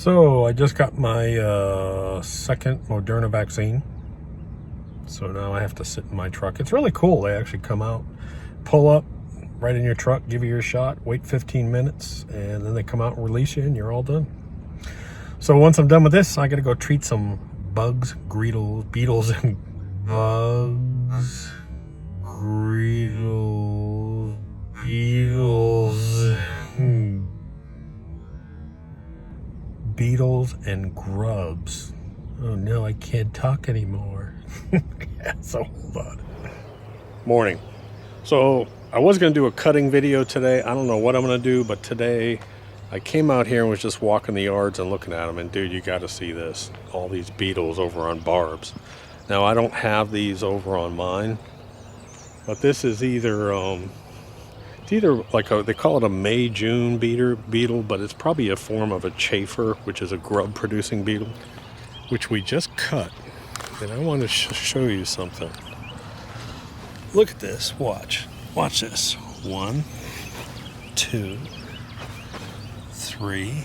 So I just got my second Moderna vaccine. So now I have to sit in my truck. It's really cool. They actually come out, pull up right in your truck, give you your shot, wait 15 minutes, and then they come out and release you and you're all done. So once I'm done with this, I gotta go treat some bugs, beetles, and beetles and grubs. Oh no, I can't talk anymore. Yeah, so hold on. Morning. So I was going to do a cutting video today. I don't know what I'm going to do, but today I came out here and was just walking the yards and looking at them. And dude, you got to see this. All these beetles over on barbs. Now I don't have these over on mine, but this is either like they call it a May-June beetle, but it's probably a form of a chafer, which is a grub-producing beetle, which we just cut. And I want to show you something. Look at this. Watch this. 1, 2, 3,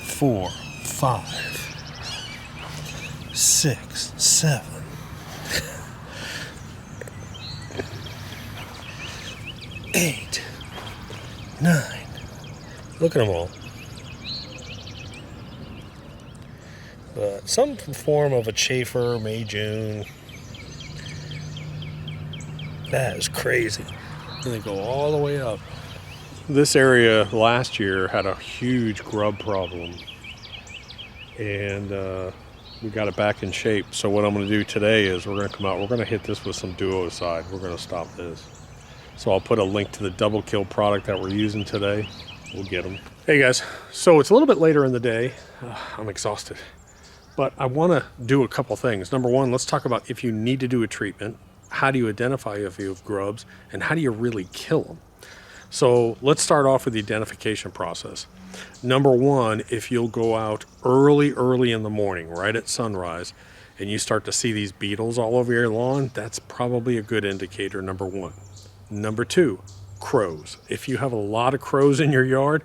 4, 5, 6, 7. 8, 9. Look at them all. Some form of a chafer, May, June. That is crazy. And they go all the way up. This area last year had a huge grub problem. And we got it back in shape. So what I'm going to do today is we're going to come out. We're going to hit this with some Duocide. We're going to stop this. So I'll put a link to the Double Kill product that we're using today. We'll get them. Hey guys, so it's a little bit later in the day. I'm exhausted. But I want to do a couple things. Number one, let's talk about if you need to do a treatment. How do you identify if you have grubs? And how do you really kill them? So let's start off with the identification process. Number one, if you'll go out early in the morning, right at sunrise, and you start to see these beetles all over your lawn, that's probably a good indicator, number one. Number two, crows. If you have a lot of crows in your yard,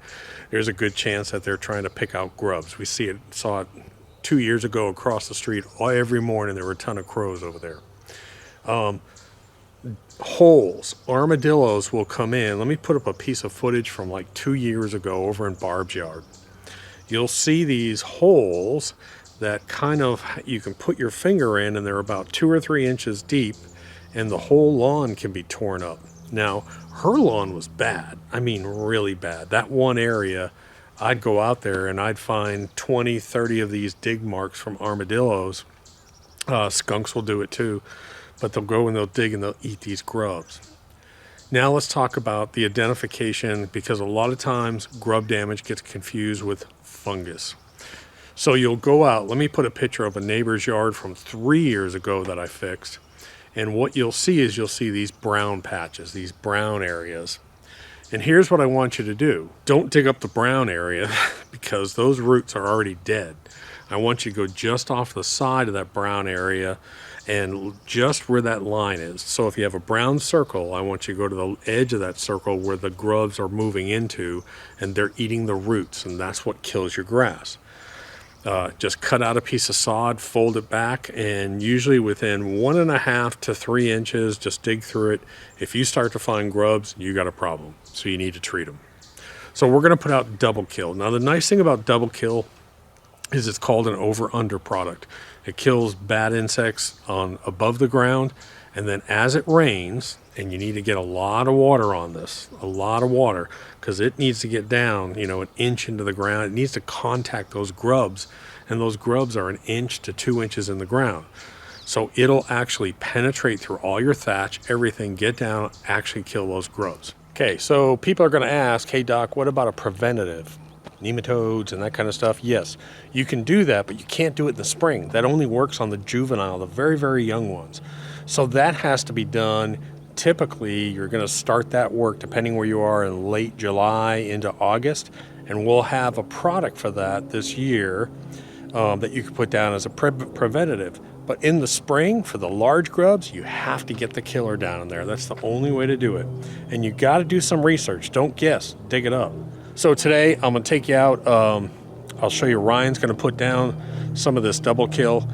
there's a good chance that they're trying to pick out grubs. We saw it 2 years ago across the street. Every morning there were a ton of crows over there. Holes, armadillos will come in. Let me put up a piece of footage from like 2 years ago over in Barb's yard. You'll see these holes that you can put your finger in, and they're about 2 or 3 inches deep, and the whole lawn can be torn up. Now, her lawn was bad. I mean, really bad. That one area, I'd go out there and I'd find 20, 30 of these dig marks from armadillos. Skunks will do it too, but they'll go and they'll dig and they'll eat these grubs. Now let's talk about the identification, because a lot of times grub damage gets confused with fungus. So you'll go out, let me put a picture of a neighbor's yard from 3 years ago that I fixed. And what you'll see is these brown patches, these brown areas. And here's what I want you to do. Don't dig up the brown area because those roots are already dead. I want you to go just off the side of that brown area and just where that line is. So if you have a brown circle, I want you to go to the edge of that circle where the grubs are moving into, and they're eating the roots, and that's what kills your grass. Just cut out a piece of sod, fold it back, and usually within 1.5 to 3 inches, just dig through it. If you start to find grubs, you got a problem, so you need to treat them. So we're going to put out Double Kill. Now the nice thing about Double Kill is it's called an over-under product. It kills bad insects above the ground, and then as it rains, and you need to get a lot of water on this, a lot of water, because it needs to get down, an inch into the ground. It needs to contact those grubs, and those grubs are 1 inch to 2 inches in the ground. So it'll actually penetrate through all your thatch, everything, get down, actually kill those grubs. Okay, so people are going to ask, hey doc, what about a preventative? Nematodes and that kind of stuff? Yes, you can do that, but you can't do it in the spring. That only works on the juvenile, the very, very young ones. So that has to be done. Typically, you're going to start that work, depending where you are, in late July into August, and we'll have a product for that this year that you can put down as a preventative. But in the spring, for the large grubs, you have to get the killer down in there. That's the only way to do it. And you got to do some research. Don't guess. Dig it up. So today, I'm going to take you out. I'll show you Ryan's going to put down some of this double kill.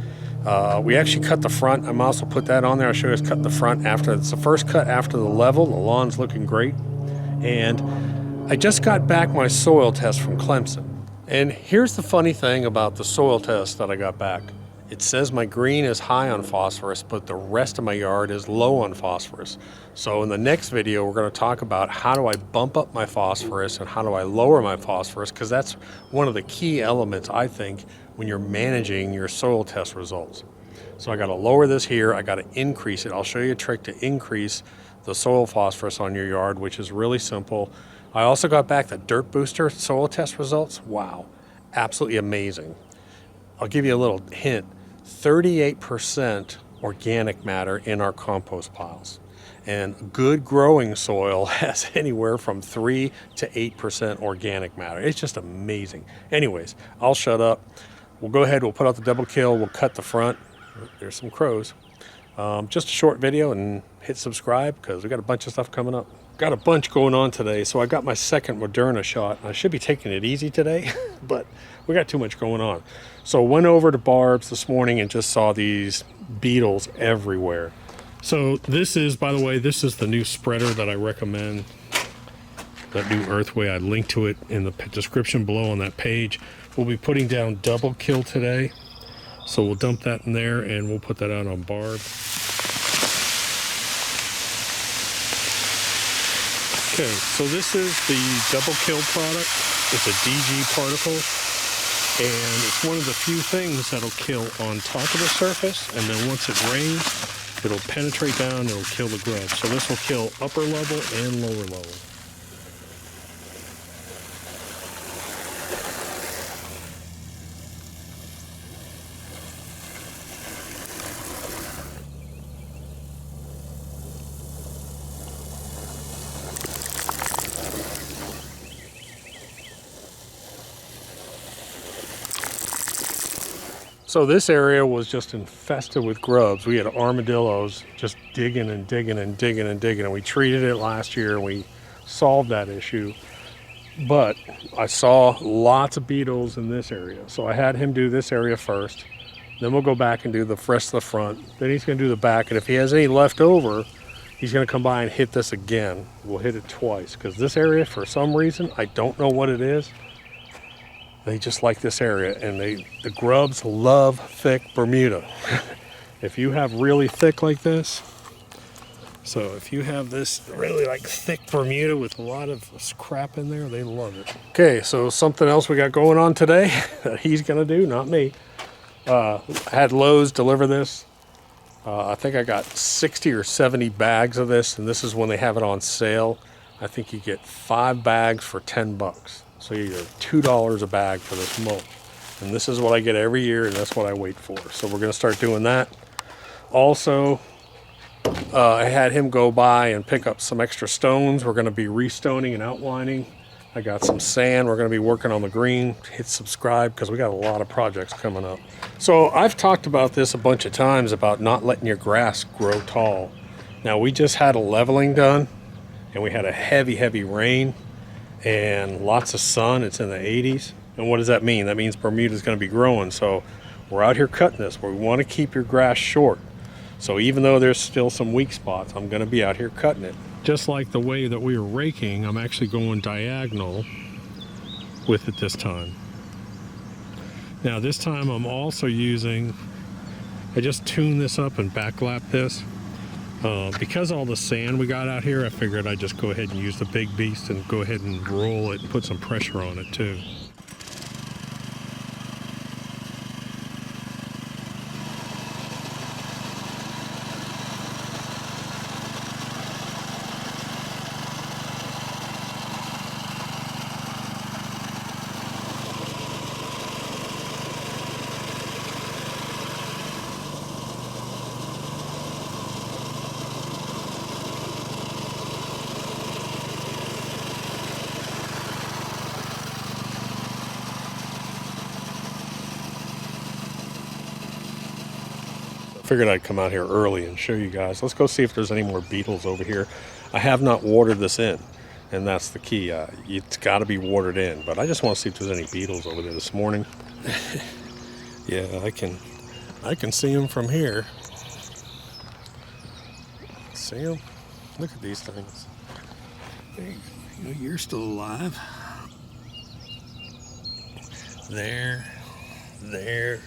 We actually cut the front. I'm also put that on there. I'll show you us cut the front after. It's the first cut after the level. The lawn's looking great. And I just got back my soil test from Clemson. And here's the funny thing about the soil test that I got back. It says my green is high on phosphorus, but the rest of my yard is low on phosphorus. So in the next video, we're going to talk about how do I bump up my phosphorus and how do I lower my phosphorus, because that's one of the key elements, I think, when you're managing your soil test results. So I got to lower this here. I got to increase it. I'll show you a trick to increase the soil phosphorus on your yard, which is really simple. I also got back the Dirt Booster soil test results. Wow, absolutely amazing. I'll give you a little hint. 38% organic matter in our compost piles. And good growing soil has anywhere from 3 to 8% organic matter. It's just amazing. Anyways, I'll shut up. We'll go ahead, we'll put out the double kill, we'll cut the front. There's some crows. Just a short video, and hit subscribe because we got a bunch of stuff coming up. Got a bunch going on today, so I got my second Moderna shot. I should be taking it easy today, but we got too much going on. So went over to Barb's this morning and just saw these beetles everywhere. So this is, by the way, this is the new spreader that I recommend. That new Earthway, I linked to it in the description below on that page. We'll be putting down double kill today. So we'll dump that in there and we'll put that out on Barb. Okay, so this is the double kill product. It's a DG particle, and it's one of the few things that'll kill on top of the surface, and then once it rains, it'll penetrate down and it'll kill the grubs. So this will kill upper level and lower level. So this area was just infested with grubs. We had armadillos just digging and digging and digging and digging, and we treated it last year and we solved that issue. But I saw lots of beetles in this area. So I had him do this area first. Then we'll go back and do the rest of the front. Then he's gonna do the back, and if he has any left over, he's gonna come by and hit this again. We'll hit it twice, because this area, for some reason, I don't know what it is, they just like this area, and the grubs love thick Bermuda. If you have really thick like this, so if you have this really like thick Bermuda with a lot of crap in there, they love it. Okay, so something else we got going on today that he's gonna do, not me. I had Lowe's deliver this. I think I got 60 or 70 bags of this, and this is when they have it on sale. I think you get 5 bags for $10. So you get $2 a bag for this mulch. And this is what I get every year, and that's what I wait for. So we're gonna start doing that. Also, I had him go by and pick up some extra stones. We're gonna be restoning and outlining. I got some sand. We're gonna be working on the green. Hit subscribe, because we got a lot of projects coming up. So I've talked about this a bunch of times about not letting your grass grow tall. Now we just had a leveling done, and we had a heavy rain and lots of sun. It's in the 80s. And what does that mean? That means Bermuda's going to be growing. So we're out here cutting this. We want to keep your grass short. So even though there's still some weak spots, I'm going to be out here cutting it. Just like the way that we were raking, I'm actually going diagonal with it this time. Now this time I'm also using, I just tuned this up and backlap this. Because all the sand we got out here, I figured I'd just go ahead and use the big beast and go ahead and roll it and put some pressure on it too. Figured I'd come out here early and show you guys. Let's go see if there's any more beetles over here. I have not watered this in. and that's the key. It's got to be watered in. But I just want to see if there's any beetles over there this morning. Yeah, I can see them from here. See them? Look at these things. Hey, you're still alive. There. There.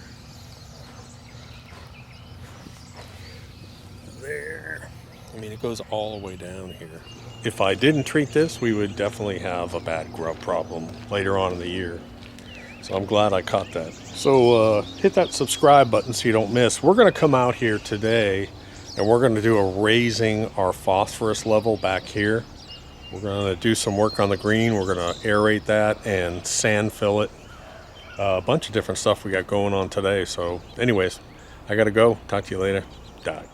I mean, it goes all the way down here. If I didn't treat this, we would definitely have a bad grub problem later on in the year. So I'm glad I caught that. So hit that subscribe button so you don't miss. We're going to come out here today and we're going to do a raising our phosphorus level back here. We're going to do some work on the green. We're going to aerate that and sand fill it. A bunch of different stuff we got going on today. So anyways, I got to go. Talk to you later. Dot.